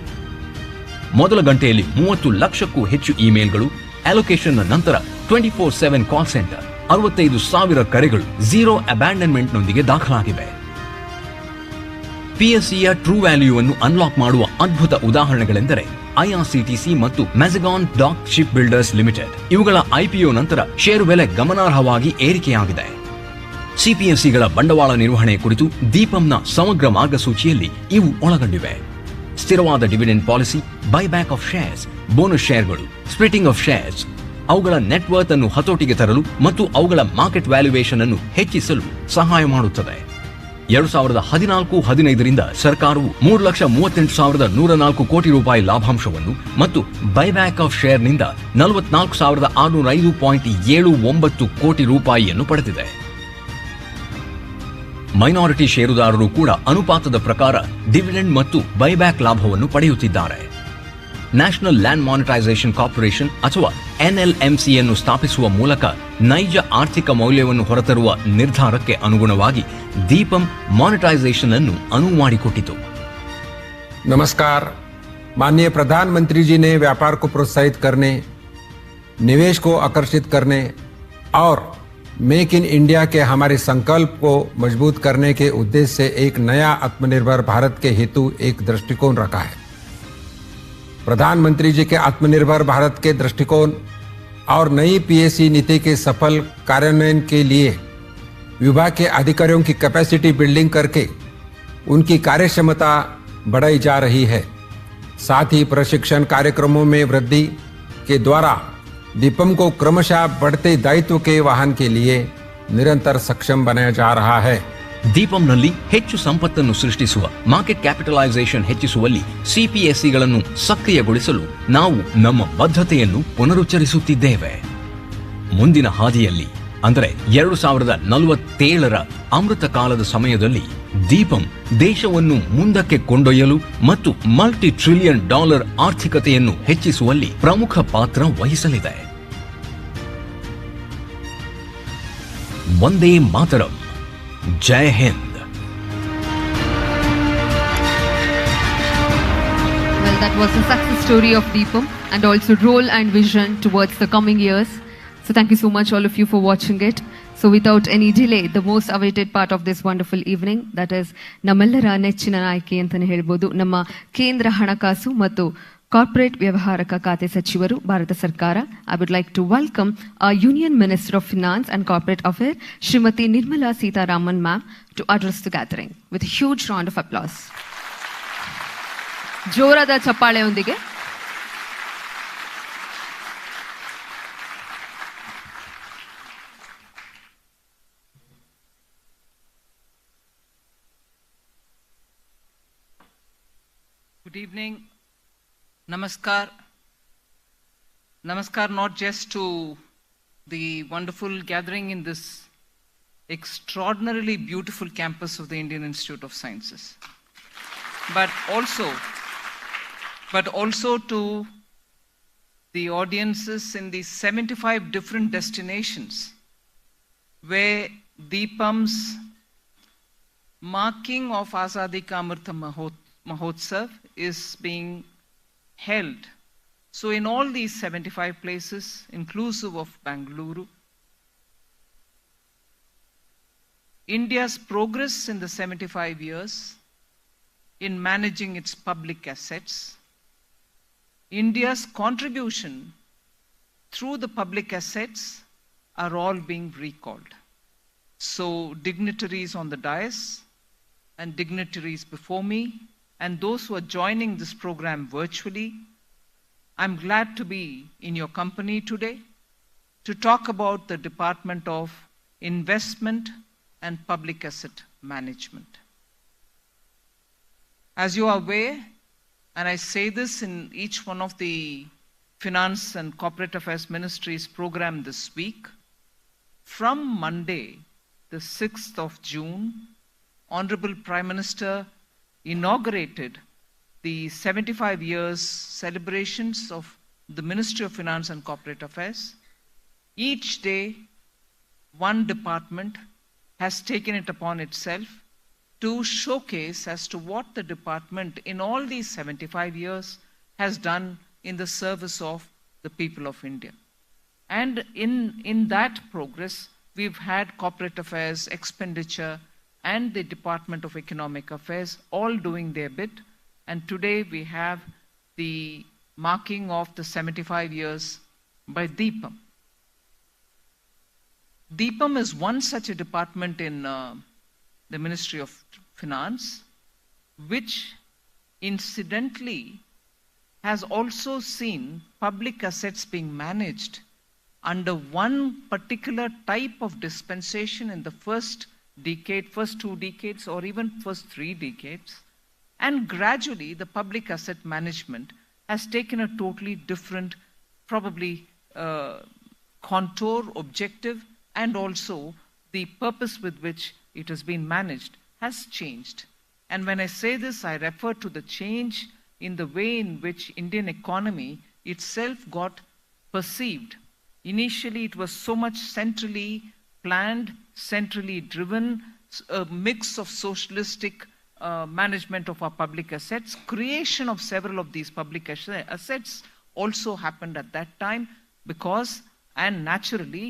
ಮೊದಲ ಗಂಟೆಯಲ್ಲಿ 30 ಲಕ್ಷಕ್ಕೂ ಹೆಚ್ಚು ಇಮೇಲ್ಗಳು, ಅಲೋಕೇಶನ್ನ ನಂತರ 24/7 ಕಾಲ್ ಸೆಂಟರ್, 65,000 ಕರೆಗಳು ಝೀರೋ ಅಬ್ಯಾಂಡನ್ಮೆಂಟ್ನೊಂದಿಗೆ ದಾಖಲಾಗಿವೆ. PSEಯ ಟ್ರೂ ವ್ಯಾಲ್ಯೂವನ್ನು ಅನ್ಲಾಕ್ ಮಾಡುವ ಅದ್ಭುತ ಉದಾಹರಣೆಗಳೆಂದರೆ IRCTC ಮತ್ತು ಮ್ಯಾಜಗಾನ್ ಡಾಕ್ ಶಿಪ್ ಬಿಲ್ಡರ್ಸ್ ಲಿಮಿಟೆಡ್. ಇವುಗಳ IPO ನಂತರ ಷೇರು ಬೆಲೆ ಗಮನಾರ್ಹವಾಗಿ ಏರಿಕೆಯಾಗಿದೆ. CPSEಗಳ ಬಂಡವಾಳ ನಿರ್ವಹಣೆ ಕುರಿತು DIPAMನ ಸಮಗ್ರ ಮಾರ್ಗಸೂಚಿಯಲ್ಲಿ ಇವು ಒಳಗೊಂಡಿವೆ. ಸ್ಥಿರವಾದ dividend policy, buyback of shares, bonus ಶೇರ್ಗಳು, ಸ್ಪ್ಲಿಟಿಂಗ್ ಆಫ್ ಶೇರ್ಸ್, ಅವುಗಳ ನೆಟ್ವರ್ತ್ ಅನ್ನು ಹತೋಟಿಗೆ ತರಲು ಮತ್ತು ಅವುಗಳ ಮಾರ್ಕೆಟ್ ವ್ಯಾಲ್ಯೂಯೇಷನ್ ಅನ್ನು ಹೆಚ್ಚಿಸಲು ಸಹಾಯ ಮಾಡುತ್ತದೆ. 2014-15ರಿಂದ ಸರ್ಕಾರವು 3,38,104 ಕೋಟಿ ರೂಪಾಯಿ ಲಾಭಾಂಶವನ್ನು ಮತ್ತು ಬೈಬ್ಯಾಕ್ ಆಫ್ ಶೇರ್ನಿಂದ 44,605.79 ಕೋಟಿ ರೂಪಾಯಿಯನ್ನು ಪಡೆದಿದೆ. ಮೈನಾರಿಟಿ ಷೇರುದಾರರು ಕೂಡ ಅನುಪಾತದ ಪ್ರಕಾರ ಡಿವಿಡೆಂಡ್ ಮತ್ತು ಬೈಬ್ಯಾಕ್ ಲಾಭವನ್ನು ಪಡೆಯುತ್ತಿದ್ದಾರೆ. ನ್ಯಾಷನಲ್ ಲ್ಯಾಂಡ್ ಮಾನಿಟೈಸೇಷನ್ ಕಾರ್ಪೊರೇಷನ್ ಅಥವಾ NLMCಯನ್ನು ಸ್ಥಾಪಿಸುವ ಮೂಲಕ ನೈಜ ಆರ್ಥಿಕ ಮೌಲ್ಯವನ್ನು ಹೊರತರುವ ನಿರ್ಧಾರಕ್ಕೆ ಅನುಗುಣವಾಗಿ DIPAM ಮಾನಿಟೈಸೇಷನ್ ಅನ್ನು ಅನುವು ಮಾಡಿಕೊಟ್ಟಿತು. नमस्कार. माननीय प्रधानमंत्री जी ने व्यापार को प्रोत्साहित करने, निवेश को आकर्षित करने और मेक इन इंडिया के हमारे संकल्प को मजबूत करने के उद्देश्य से एक नया आत्मनिर्भर भारत के हेतु एक दृष्टिकोण रखा है. प्रधानमंत्री जी के आत्मनिर्भर भारत के दृष्टिकोण और नई पीएससी नीति के सफल कार्यान्वयन के लिए विभाग के अधिकारियों की कैपेसिटी बिल्डिंग करके उनकी कार्यक्षमता बढ़ाई जा रही है। साथ ही प्रशिक्षण कार्यक्रमों में वृद्धि के द्वारा दीपम को क्रमशः बढ़ते दायित्व के वाहन के लिए निरंतर सक्षम बनाया जा रहा है। ದೀಪಂನಲ್ಲಿ ಹೆಚ್ಚು ಸಂಪತ್ತನ್ನು ಸೃಷ್ಟಿಸುವ ಮಾರ್ಕೆಟ್ ಕ್ಯಾಪಿಟಲೈಸೇಷನ್ ಹೆಚ್ಚಿಸುವಲ್ಲಿ ಸಿಪಿಎಸ್ಸಿಗಳನ್ನು ಸಕ್ರಿಯಗೊಳಿಸಲು ನಾವು ನಮ್ಮ ಬದ್ಧತೆಯನ್ನು ಪುನರುಚ್ಚರಿಸುತ್ತಿದ್ದೇವೆ. ಮುಂದಿನ ಹಾದಿಯಲ್ಲಿ ಅಂದರೆ 2047ರ ಅಮೃತ ಕಾಲದ ಸಮಯದಲ್ಲಿ ದೀಪಂ ದೇಶವನ್ನು ಮುಂದಕ್ಕೆ ಕೊಂಡೊಯ್ಯಲು ಮತ್ತು ಮಲ್ಟಿ ಟ್ರಿಲಿಯನ್ ಡಾಲರ್ ಆರ್ಥಿಕತೆಯನ್ನು ಹೆಚ್ಚಿಸುವಲ್ಲಿ ಪ್ರಮುಖ ಪಾತ್ರ ವಹಿಸಲಿದೆ. ವಂದೇ ಮಾತರಂ. ಜೈ Hind. Well, that was the success story of Deepam and also role and vision towards the coming years. So thank you so much all of you for watching it. So without any delay, the most awaited part of this wonderful evening, that is ನಮ್ಮೆಲ್ಲರ ನೆಚ್ಚಿನ ನಾಯಕಿ ಅಂತಾನೆ ಹೇಳ್ಬೋದು, ನಮ್ಮ ಕೇಂದ್ರ ಹಣಕಾಸು ಮತ್ತು corporate ವ್ಯವಹಾರಕ ಖಾತೆ ಸಚಿವರು ಭಾರತ ಸರ್ಕಾರ. I would like to welcome our Union Minister of Finance and Corporate Affairs, Srimati Nirmala Sitharaman ma'am, to address the gathering with a huge round of applause. ಜೋರಾದ ಚಪ್ಪಾಳೆಯೊಂದಿಗೆ. Good evening. Namaskar. Namaskar not just to the wonderful gathering in this extraordinarily beautiful campus of the Indian Institute of Sciences, but also to the audiences in the 75 different destinations where Deepam's marking of Azadi Ka Amrit Mahotsav is being held. So in all these 75 places, inclusive of Bengaluru, India's progress in the 75 years in managing its public assets, India's contribution through the public assets are all being recalled. So dignitaries on the dais and dignitaries before me, and those who are joining this program virtually, I'm glad to be in your company today to talk about the Department of Investment and Public Asset Management. As you are aware, and I say this in each one of the Finance and Corporate Affairs Ministry's program this week, from Monday, the 6th of June, Honorable Prime Minister inaugurated the 75 years celebrations of the Ministry of Finance and Corporate Affairs. Each day, one department has taken it upon itself to showcase as to what the department in all these 75 years has done in the service of the people of India. And in that progress, we've had corporate affairs, expenditure, and the Department of Economic Affairs all doing their bit. And today we have the marking of the 75 years by DIPAM. DIPAM is one such a department in the Ministry of Finance, which incidentally has also seen public assets being managed under one particular type of dispensation in the first decade, first 2 decades, or even first 3 decades. And gradually, the public asset management has taken a totally different, probably contour, objective, and also the purpose with which it has been managed has changed. And when I say this, I refer to the change in the way in which Indian economy itself got perceived. Initially, it was so much centrally planned, centrally driven, a mix of socialistic management of our public assets. Creation of several of these public assets also happened at that time because, and naturally,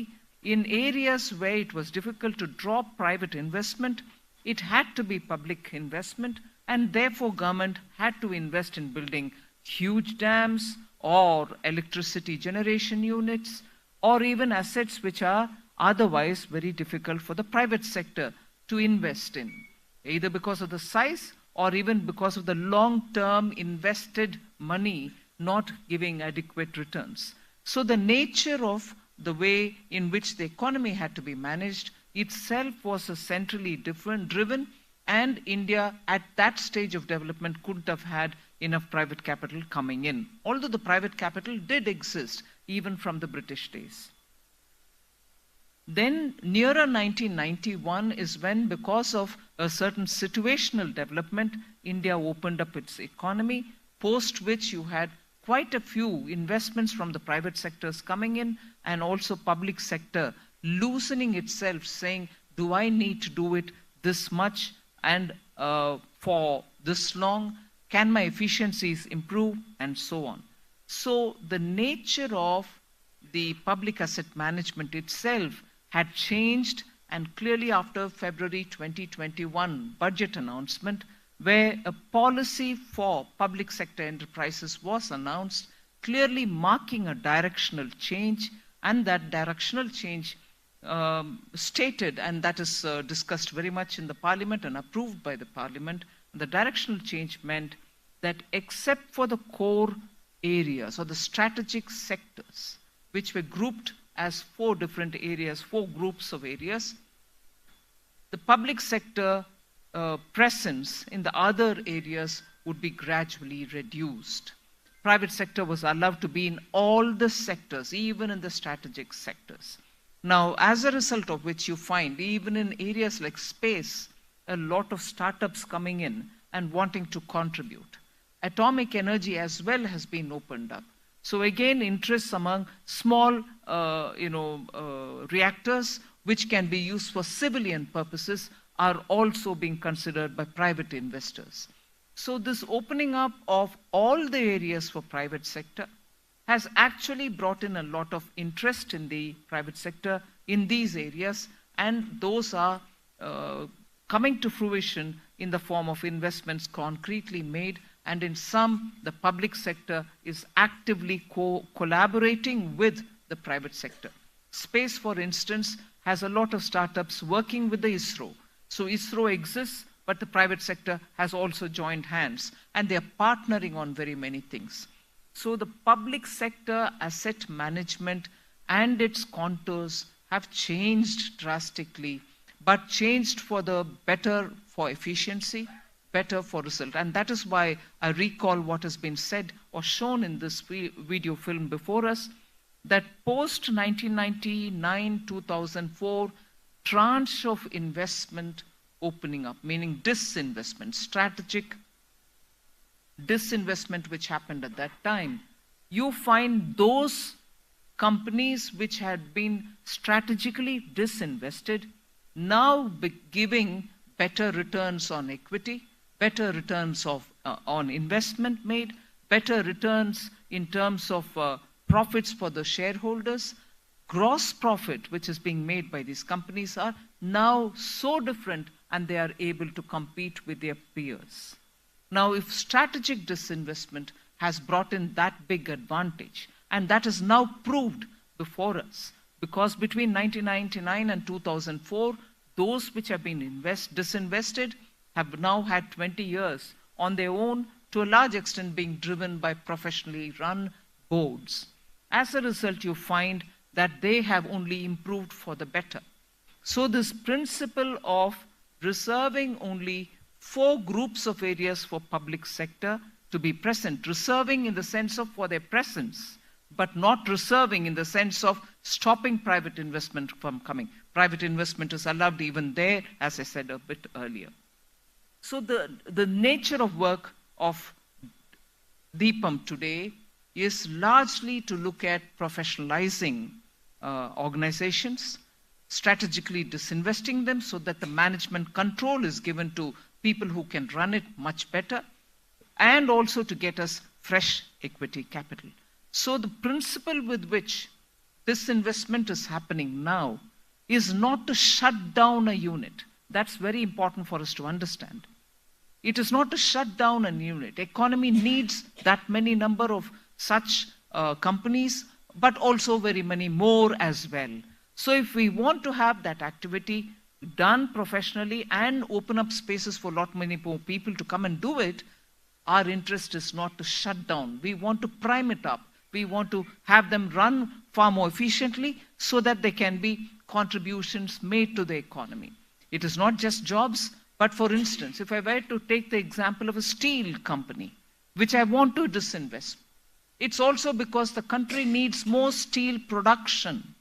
in areas where it was difficult to draw private investment, it had to be public investment, and therefore government had to invest in building huge dams or electricity generation units, or even assets which are otherwise very difficult for the private sector to invest in, either because of the size or even because of the long-term invested money not giving adequate returns. So the nature of the way in which the economy had to be managed itself was a centrally driven, and India at that stage of development couldn't have had enough private capital coming in, although the private capital did exist even from the British days. Then nearer 1991 is when, because of a certain situational development, India opened up its economy, post which you had quite a few investments from the private sectors coming in, and also public sector loosening itself, saying, do I need to do it this much and for this long? Can my efficiencies improve? And so on. So the nature of the public asset management itself had changed, and clearly after February 2021 budget announcement, where a policy for public sector enterprises was announced, clearly marking a directional change, and that directional change stated, and that is discussed very much in the Parliament and approved by the Parliament, the directional change meant that except for the core areas or the strategic sectors, which were grouped as 4 different areas, 4 groups of areas, the public sector presence in the other areas would be gradually reduced. Private sector was allowed to be in all the sectors, even in the strategic sectors. Now, as a result of which you find, even in areas like space, a lot of startups coming in and wanting to contribute. Atomic energy as well has been opened up. So again, interests among small reactors, which can be used for civilian purposes, are also being considered by private investors. So this opening up of all the areas for private sector has actually brought in a lot of interest in the private sector in these areas, and those are coming to fruition in the form of investments concretely made, and in some, the public sector is actively collaborating with the private sector. Space, for instance, has a lot of startups working with the ISRO. So ISRO exists, but the private sector has also joined hands, and they are partnering on very many things. So the public sector asset management and its contours have changed drastically, but changed for the better, for efficiency, better for result. And that is why I recall what has been said or shown in this video film before us, that post 1999, 2004, tranche of investment opening up, meaning disinvestment, strategic disinvestment which happened at that time, you find those companies which had been strategically disinvested now giving better returns on equity, better returns on investment made, better returns in terms of profits for the shareholders. Gross profit which is being made by these companies are now so different, and they are able to compete with their peers. Now, if strategic disinvestment has brought in that big advantage, and that is now proved before us, because between 1999 and 2004, those which have been disinvested have now had 20 years on their own, to a large extent being driven by professionally run boards. As a result, you find that they have only improved for the better. So this principle of reserving only 4 groups of areas for public sector to be present, reserving in the sense of for their presence, but not reserving in the sense of stopping private investment from coming. Private investment is allowed even there, as I said a bit earlier. So the nature of work of DIPAM today is largely to look at professionalizing organizations, strategically disinvesting them so that the management control is given to people who can run it much better, and also to get us fresh equity capital. So the principle with which this investment is happening now is not to shut down a unit. That's very important for us to understand. It is not to shut down a unit. Economy needs that many number of such companies, but also very many more as well. So if we want to have that activity done professionally and open up spaces for a lot many more people to come and do it, our interest is not to shut down. We want to prime it up. We want to have them run far more efficiently so that there can be contributions made to the economy. It is not just jobs, but for instance, if I were to take the example of a steel company, which I want to disinvest, it's also because the country needs more steel production.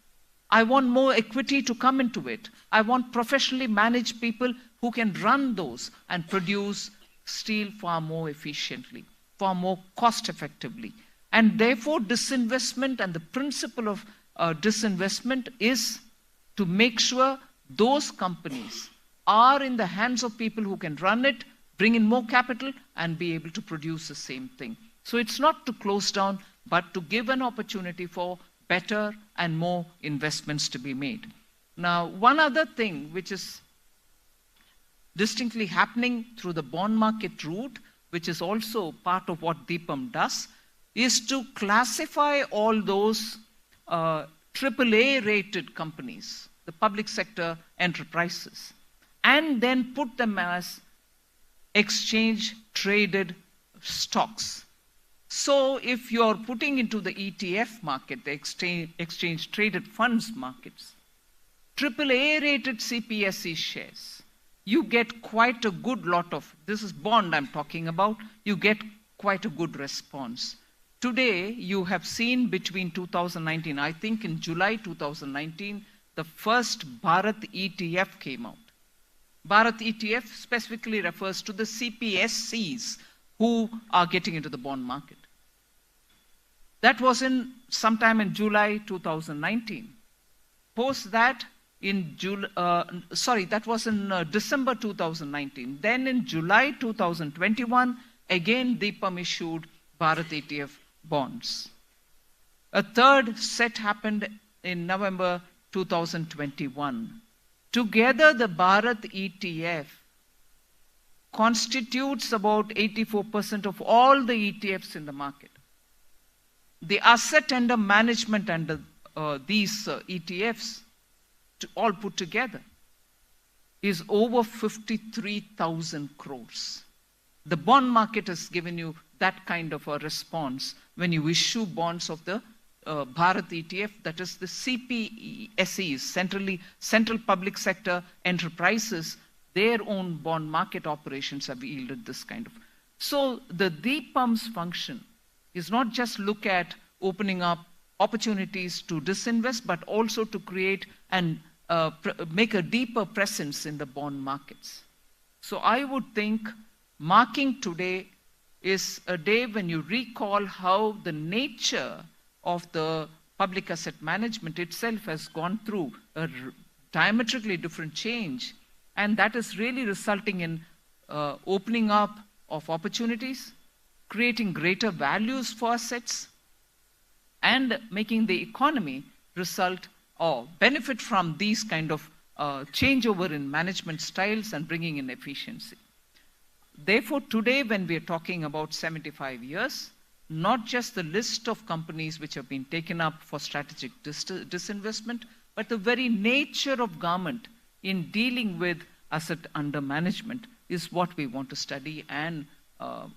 I want more equity to come into it. I want professionally managed people who can run those and produce steel far more efficiently, far more cost effectively. And therefore, disinvestment and the principle of disinvestment is to make sure those companies are in the hands of people who can run it, bring in more capital, and be able to produce the same thing. So it's not to close down, but to give an opportunity for better and more investments to be made. Now, one other thing which is distinctly happening through the bond market route, which is also part of what DIPAM does, is to classify all those AAA rated companies, the public sector enterprises, and then put them as exchange traded stocks. So if you're putting into the ETF market, the exchange traded funds markets, AAA rated CPSE shares, you get quite a good lot of, this is bond I'm talking about, you get quite a good response. Today, you have seen between 2019, I think in July 2019, the first Bharat ETF came out. Bharat ETF specifically refers to the CPSCs who are getting into the bond market. That was in sometime in July 2019. Post that in that was in December 2019. Then in July 2021, again DIPAM issued Bharat ETF bonds. A third set happened in November 2021. Together, the Bharat ETF constitutes about 84% of all the ETFs in the market. The asset under management under these ETFs, all put together, is over 53,000 crores. The bond market has given you that kind of a response when you issue bonds of the Bharat ETF, that is the CPSEs, central public sector enterprises, their own bond market operations have yielded this kind of. So the DIPAM's function is not just look at opening up opportunities to disinvest, but also to create and make a deeper presence in the bond markets. So I would think marking today is a day when you recall how the nature of the public asset management itself has gone through a diametrically different change, and that is really resulting in opening up of opportunities, creating greater values for assets, and making the economy result or benefit from these kind of changeover in management styles and bringing in efficiency. Therefore, today when we are talking about 75 years, not just the list of companies which have been taken up for strategic disinvestment, but the very nature of government in dealing with asset under management is what we want to study and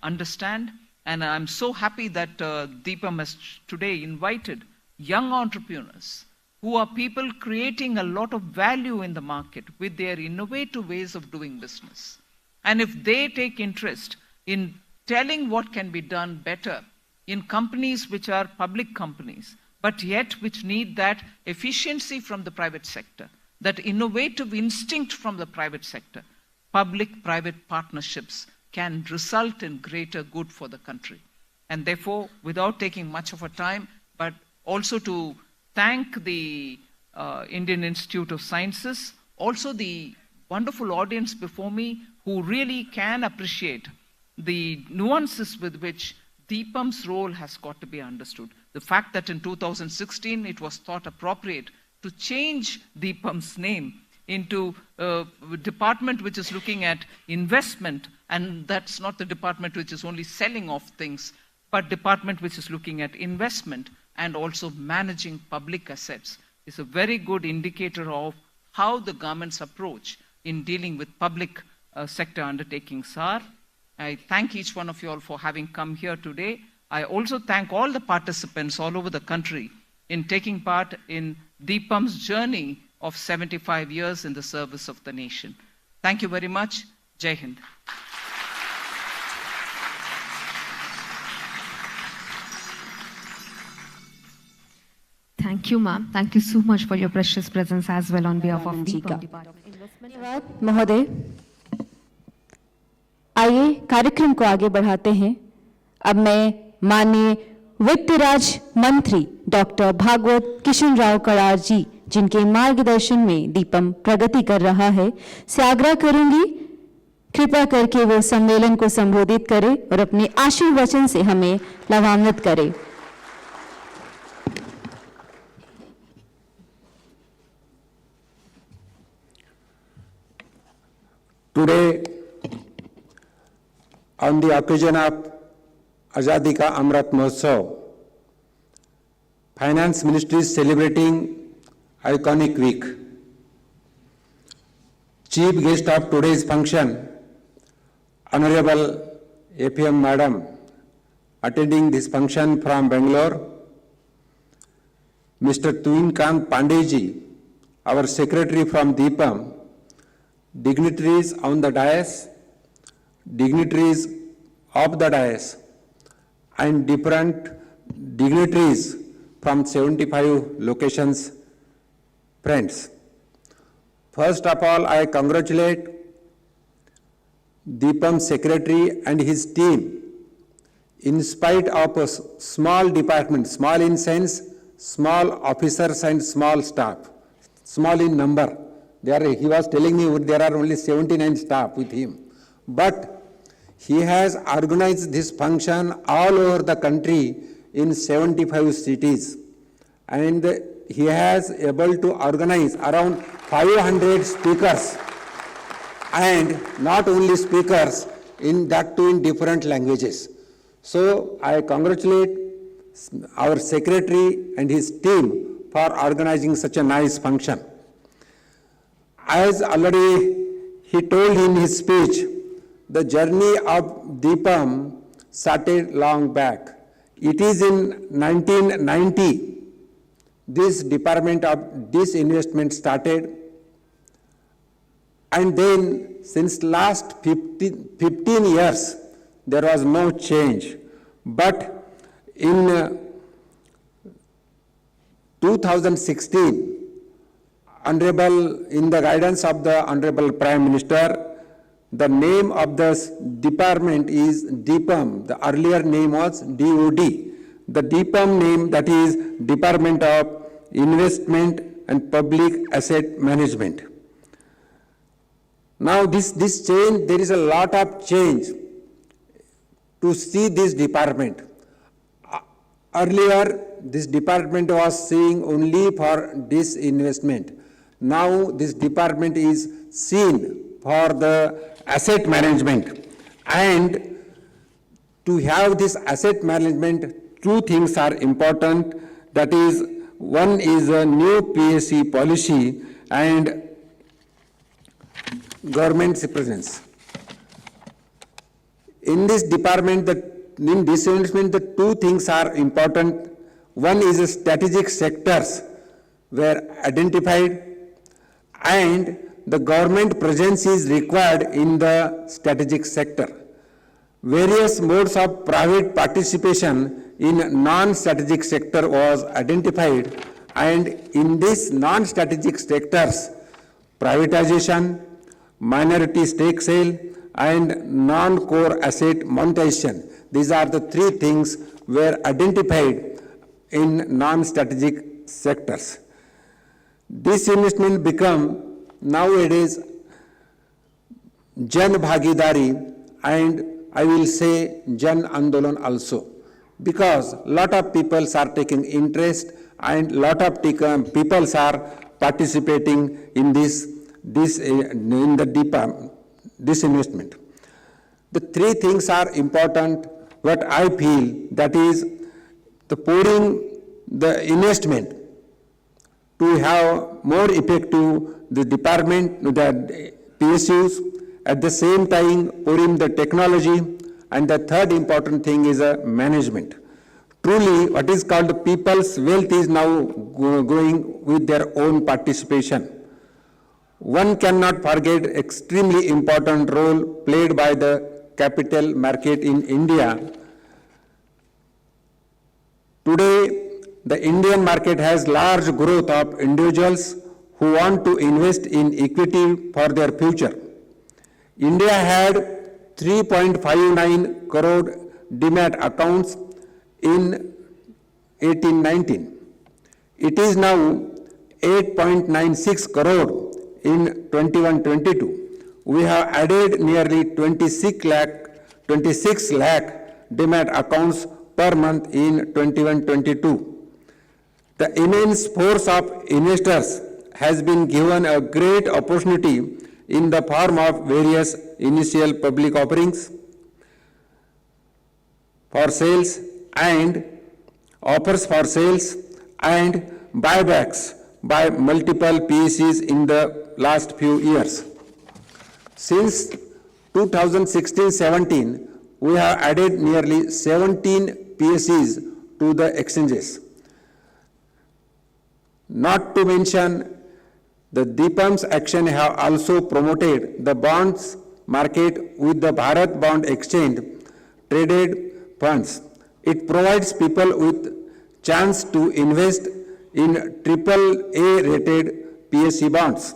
understand. And I'm so happy that DIPAM has today invited young entrepreneurs who are people creating a lot of value in the market with their innovative ways of doing business. And if they take interest in telling what can be done better in companies which are public companies, but yet which need that efficiency from the private sector, that innovative instinct from the private sector, public-private partnerships can result in greater good for the country. And therefore, without taking much of a time, but also to thank the Indian Institute of Sciences, also the wonderful audience before me who really can appreciate the nuances with which DIPAM's role has got to be understood. The fact that in 2016 it was thought appropriate to change DIPAM's name into a department which is looking at investment, and that's not the department which is only selling off things, but department which is looking at investment and also managing public assets, is a very good indicator of how the government's approach in dealing with public sector undertakings are. I thank each one of you all for having come here today. I also thank all the participants all over the country in taking part in DIPAM's journey of 75 years in the service of the nation. Thank you very much. Jai Hind. Thank you, ma'am. Thank you so much for your precious presence as well on behalf of DIPAM. धन्यवाद महोदय। आइए कार्यक्रम को आगे बढ़ाते हैं। अब मैं माननीय वित्त राज्य मंत्री डॉक्टर भागवत किशनराव कड़ार जी, जिनके मार्गदर्शन में दीपम प्रगति कर रहा है, से आग्रह करूंगी कृपया करके वो सम्मेलन को संबोधित करें और अपने आशीर्वचन से हमें लाभान्वित करें। Today, on the occasion of Azadi Ka Amrit Mahotsav, Finance Ministry is celebrating iconic week. Chief guest of today's function, Honorable APM Madam, attending this function from Bengaluru, Mr. Tuhin Pandey ji, our secretary from DIPAM, dignitaries on the dais, dignitaries of the dais, and different dignitaries from 75 locations. Friends, first of all, I congratulate DIPAM secretary and his team. In spite of a small department, small in sense, small officers and small staff, small in number. He was telling me there are only 79 staff with him. But he has organized this function all over the country in 75 cities. And he has able to organize around 500 speakers. And not only speakers, in that too in different languages. So I congratulate our secretary and his team for organizing such a nice function. As already he told in his speech, the journey of DIPAM started long back. It is in 1990, this department of disinvestment started, and then since last 15 years, there was no change. But in 2016, in the guidance of the Honorable Prime Minister, the name of the department is DIPAM. The earlier name was DOD. The DIPAM name, that is Department of Investment and Public Asset Management. Now this change, there is a lot of change to see this department. Earlier, this department was seeing only for disinvestment. Now this department is seen for the asset management. And to have this asset management, two things are important. That is, one is a new PSC policy and government's presence. In this department, in disinvestment, the two things are important. One is the strategic sectors were identified, and the government presence is required in the strategic sector. Various modes of private participation in non-strategic sector was identified, and in these non-strategic sectors, privatization, minority stake sale, and non-core asset monetization. These are the three things were identified in non-strategic sectors. This investment become nowadays Jan Bhagidari, and I will say Jan Andolan also, because lot of people are taking interest and lot of people are participating in this in the DIPAM, this investment. The three things are important, what I feel, that is the pouring the investment to have more effective the department, the PSUs, at the same time pouring the technology, and the third important thing is management. Truly, what is called people's wealth is now growing with their own participation. One cannot forget extremely important role played by the capital market in India. Today, the Indian market has large growth of individuals who want to invest in equity for their future. India had 3.59 crore demat accounts in 1819. It is now 8.96 crore in 21-22. We have added nearly 26 lakh demat accounts per month in 21-22. The immense force of investors has been given a great opportunity in the form of various initial public offerings for sales and offers for sales and buybacks by multiple PSCs in the last few years. Since 2016-17, we have added nearly 17 PSCs to the exchanges. Not to mention, the DIPAM's action have also promoted the bonds market with the Bharat Bond Exchange traded funds. It provides people with chance to invest in AAA rated PSC bonds.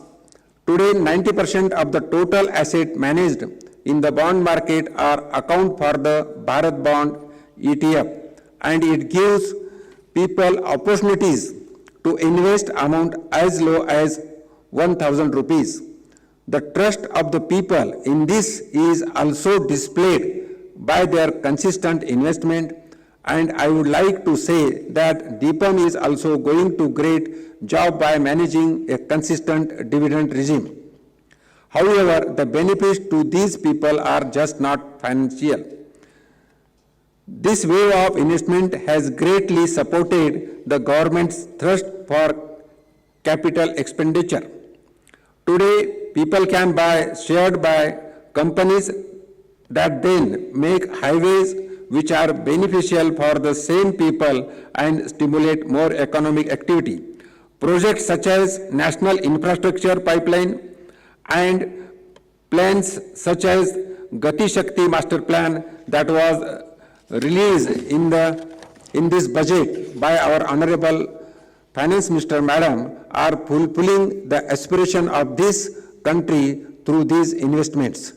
Today, 90% of the total asset managed in the bond market are account for the Bharat Bond ETF, and it gives people opportunities to invest amount as low as 1,000 rupees. The trust of the people in this is also displayed by their consistent investment, and I would like to say that DIPAM is also going to great job by managing a consistent dividend regime. However, the benefits to these people are just not financial. This wave of investment has greatly supported the government's thrust for capital expenditure. Today, people can buy shared by companies that then make highways which are beneficial for the same people and stimulate more economic activity. Projects such as National Infrastructure Pipeline and plans such as Gati Shakti Master Plan that was released in this budget by our Honorable Finance Minister Madam are fulfilling the aspiration of this country through these investments.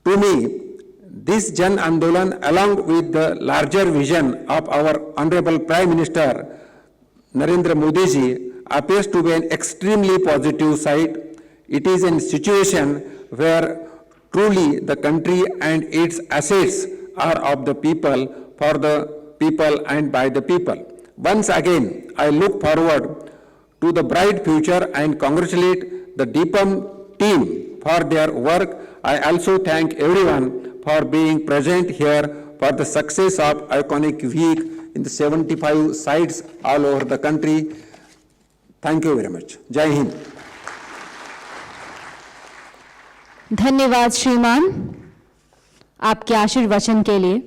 To me, this Jan Andolan, along with the larger vision of our Honorable Prime Minister Narendra Modi ji, appears to be an extremely positive side. It is a situation where truly the country and its assets are of the people, for the people and by the people. Once again, I look forward to the bright future and congratulate the DIPAM team for their work. I also thank everyone for being present here for the success of iconic week in the 75 sites all over the country. Thank you very much. Jai Hind. धन्यवाद श्रीमान आपके आशीर्वचन के लिए।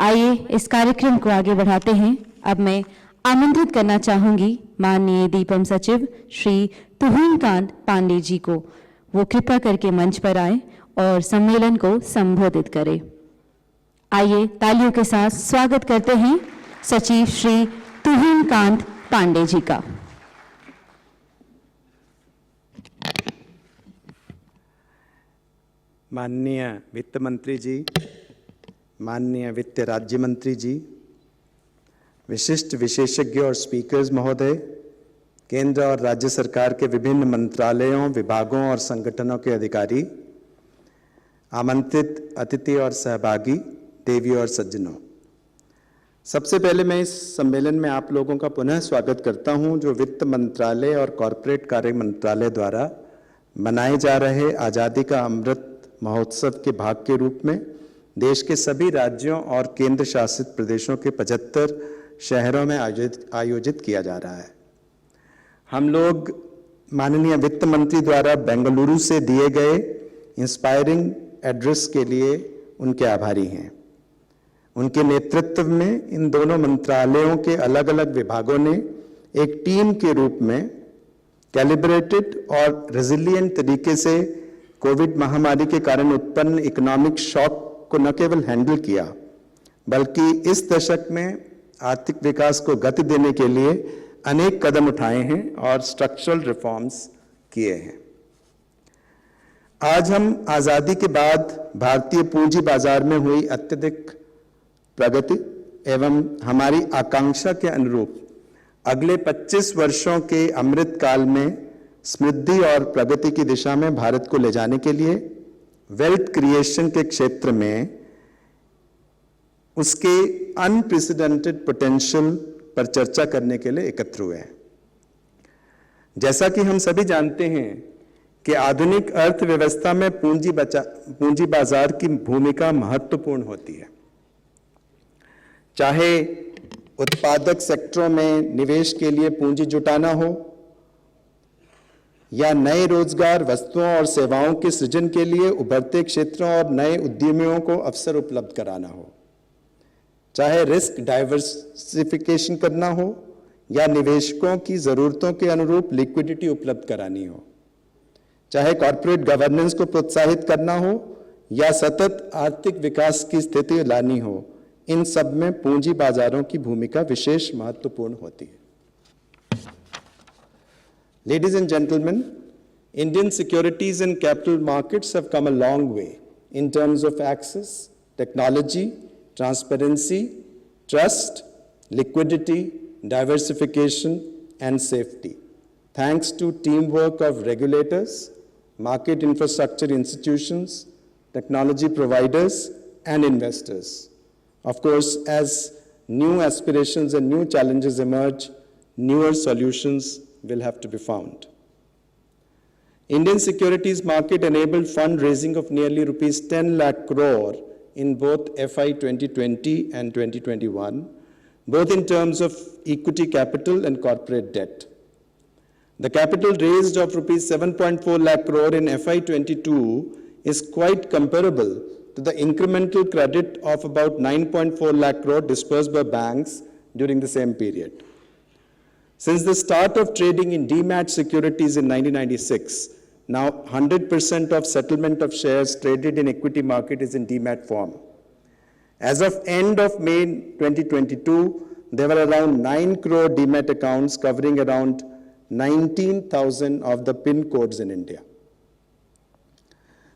आइए इस कार्यक्रम को आगे बढ़ाते हैं। अब मैं आमंत्रित करना चाहूंगी माननीय DIPAM सचिव श्री तुहिन कांत पांडे जी को, वो कृपा करके मंच पर आए और सम्मेलन को संबोधित करें। आइए तालियों के साथ स्वागत करते हैं सचिव श्री तुहिन कांत पांडे जी का। माननीय वित्त मंत्री जी, माननीय वित्त राज्य मंत्री जी, विशिष्ट विशेषज्ञ और स्पीकर्स महोदय, केंद्र और राज्य सरकार के विभिन्न मंत्रालयों, विभागों और संगठनों के अधिकारी, आमंत्रित अतिथि और सहभागी, देवी और सज्जनों, सबसे पहले मैं इस सम्मेलन में आप लोगों का पुनः स्वागत करता हूं, जो वित्त मंत्रालय और कॉरपोरेट कार्य मंत्रालय द्वारा मनाए जा रहे आज़ादी का अमृत महोत्सव के भाग के रूप में देश के सभी राज्यों और केंद्र शासित प्रदेशों के 75 शहरों में आयोजित किया जा रहा है। हम लोग माननीय वित्त मंत्री द्वारा बेंगलुरु से दिए गए इंस्पायरिंग एड्रेस के लिए उनके आभारी हैं। उनके नेतृत्व में इन दोनों मंत्रालयों के अलग अलग विभागों ने एक टीम के रूप में कैलिब्रेटेड और रेजिलिएंट तरीके से कोविड महामारी के कारण उत्पन्न इकोनॉमिक शॉक को न केवल हैंडल किया, बल्कि इस दशक में आर्थिक विकास को गति देने के लिए अनेक कदम उठाए हैं और स्ट्रक्चरल रिफॉर्म्स किए हैं। आज हम आजादी के बाद भारतीय पूंजी बाजार में हुई अत्यधिक प्रगति एवं हमारी आकांक्षा के अनुरूप अगले 25 वर्षों के अमृत काल में समृद्धि और प्रगति की दिशा में भारत को ले जाने के लिए वेल्थ क्रिएशन के क्षेत्र में उसके अनप्रेसिडेंटेड पोटेंशियल पर चर्चा करने के लिए एकत्र हुए हैं। जैसा कि हम सभी जानते हैं कि आधुनिक अर्थव्यवस्था में पूंजी बाजार की भूमिका महत्वपूर्ण होती है। चाहे उत्पादक सेक्टरों में निवेश के लिए पूंजी जुटाना हो या नए रोजगार, वस्तुओं और सेवाओं के सृजन के लिए उभरते क्षेत्रों और नए उद्यमियों को अवसर उपलब्ध कराना हो, चाहे रिस्क डाइवर्सिफिकेशन करना हो या निवेशकों की जरूरतों के अनुरूप लिक्विडिटी उपलब्ध करानी हो, चाहे कॉर्पोरेट गवर्नेंस को प्रोत्साहित करना हो या सतत आर्थिक विकास की स्थिति लानी हो, इन सब में पूंजी बाजारों की भूमिका विशेष महत्वपूर्ण होती है। Ladies and gentlemen, Indian securities and capital markets have come a long way in terms of access, technology, transparency, trust, liquidity, diversification, and safety, thanks to teamwork of regulators, market infrastructure institutions, technology providers, and investors. Of course, as new aspirations and new challenges emerge, newer solutions will have to be found. Indian securities market enabled fundraising of nearly rupees 10 lakh crore in both FY 2020 and 2021, both in terms of equity capital and corporate debt. The capital raised of rupees 7.4 lakh crore in FY 22 is quite comparable to the incremental credit of about 9.4 lakh crore disbursed by banks during the same period. Since the start of trading in demat securities in 1996, now 100% of settlement of shares traded in equity market is in demat form. As of end of May 2022, there were around 9 crore demat accounts covering around 19,000 of the PIN codes in India.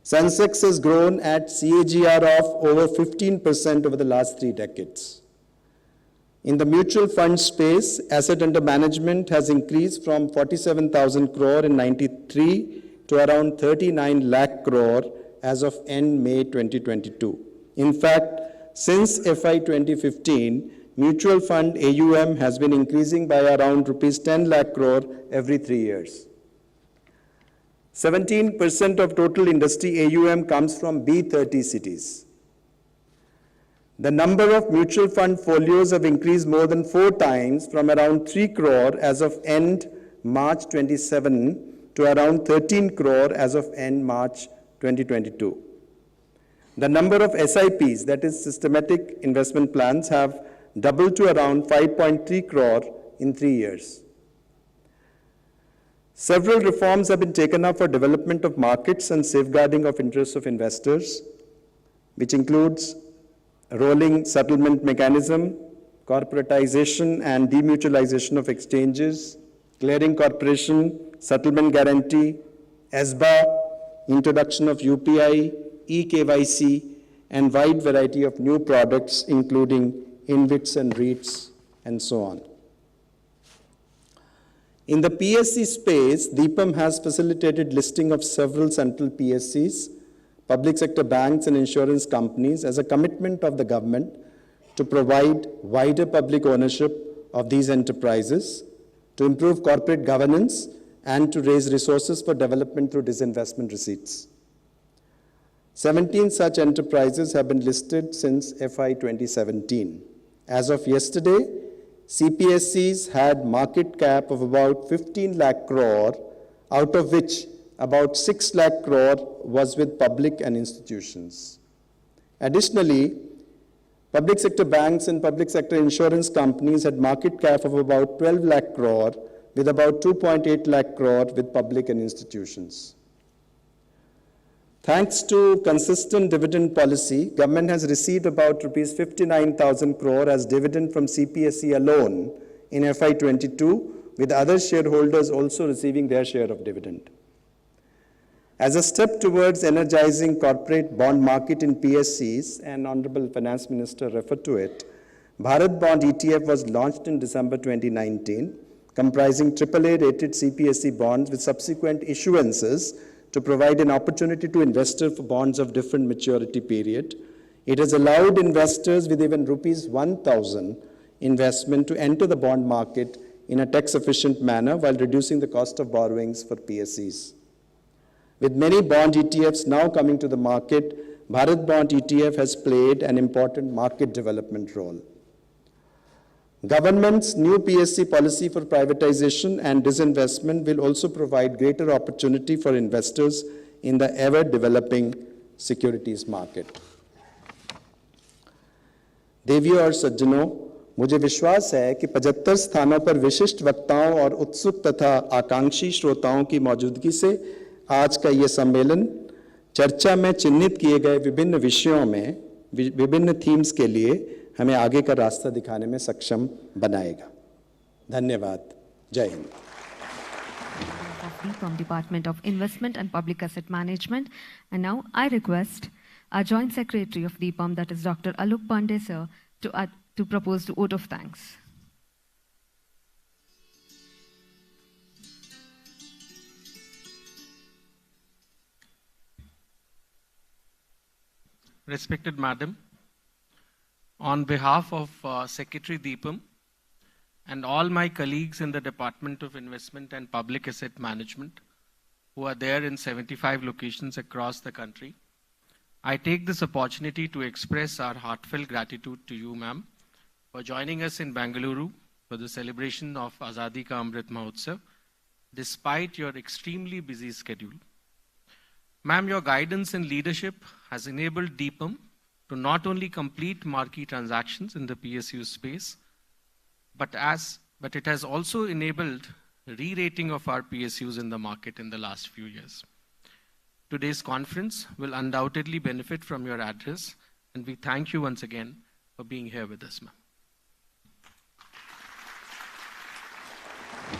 Sensex has grown at CAGR of over 15% over the last 3 decades. In the mutual fund space, asset under management has increased from 47,000 crore in 93 to around 39 lakh crore as of end May 2022. In fact, since FY 2015, mutual fund AUM has been increasing by around rupees 10 lakh crore every 3 years. 17% of total industry AUM comes from B30 cities. The number of mutual fund folios have increased more than 4 times from around 3 crore as of end March 27 to around 13 crore as of end March 2022. The number of SIPs, that is systematic investment plans, have doubled to around 5.3 crore in 3 years. Several reforms have been taken up for development of markets and safeguarding of interests of investors, which includes a rolling settlement mechanism, corporatization and demutualization of exchanges, clearing corporation, settlement guarantee, ESBA, introduction of UPI, eKYC, and wide variety of new products, including InvITs and REITs, and so on. In the PSC space, DIPAM has facilitated listing of several central PSCs, public sector banks and insurance companies as a commitment of the government to provide wider public ownership of these enterprises, to improve corporate governance, and to raise resources for development through disinvestment receipts. 17 such enterprises have been listed since FY 2017. As of yesterday, CPSEs had market cap of about 15 lakh crore, out of which about 6 lakh crore was with public and institutions. Additionally, public sector banks and public sector insurance companies had market cap of about 12 lakh crore, with about 2.8 lakh crore with public and institutions. Thanks to consistent dividend policy, government has received about rupees 59,000 crore as dividend from CPSE alone in FY 22, with other shareholders also receiving their share of dividend. As a step towards energizing corporate bond market in PSCs, and Honorable Finance Minister referred to it, Bharat Bond ETF was launched in December 2019, comprising AAA rated CPSE bonds with subsequent issuances to provide an opportunity to investors for bonds of different maturity period. It has allowed investors with even rupees 1,000 investment to enter the bond market in a tax-efficient manner while reducing the cost of borrowings for PSEs. With many bond ETFs now coming to the market, Bharat Bond ETF has played an important market development role. Government's new PSC policy for privatization and disinvestment will also provide greater opportunity for investors in the ever-developing securities market. देवियों और सज्जनों, मुझे विश्वास है कि 75 स्थानों पर विशिष्ट वक्ताओं और उत्सुक तथा आकांक्षी श्रोताओं की मौजूदगी से आज का ये सम्मेलन चर्चा में चिन्हित किए गए विभिन्न विषयों में विभिन्न थीम्स के लिए हमें आगे का रास्ता दिखाने में सक्षम बनाएगा। धन्यवाद। जय Hind. From Department of Investment and Public Asset Management, and now I request our Joint Secretary of DIPAM, that is Dr. Alok Pandey sir, to propose the vote of thanks. Respected Madam, on behalf of Secretary DIPAM and all my colleagues in the Department of Investment and Public Asset Management who are there in 75 locations across the country, I take this opportunity to express our heartfelt gratitude to you, ma'am, for joining us in Bengaluru for the celebration of Azadi Ka Amrit Mahotsav, despite your extremely busy schedule. Ma'am, your guidance and leadership has enabled DIPAM to not only complete marquee transactions in the PSU space, but it has also enabled re-rating of our PSUs in the market in the last few years. Today's conference will undoubtedly benefit from your address, and we thank you once again for being here with us, ma'am.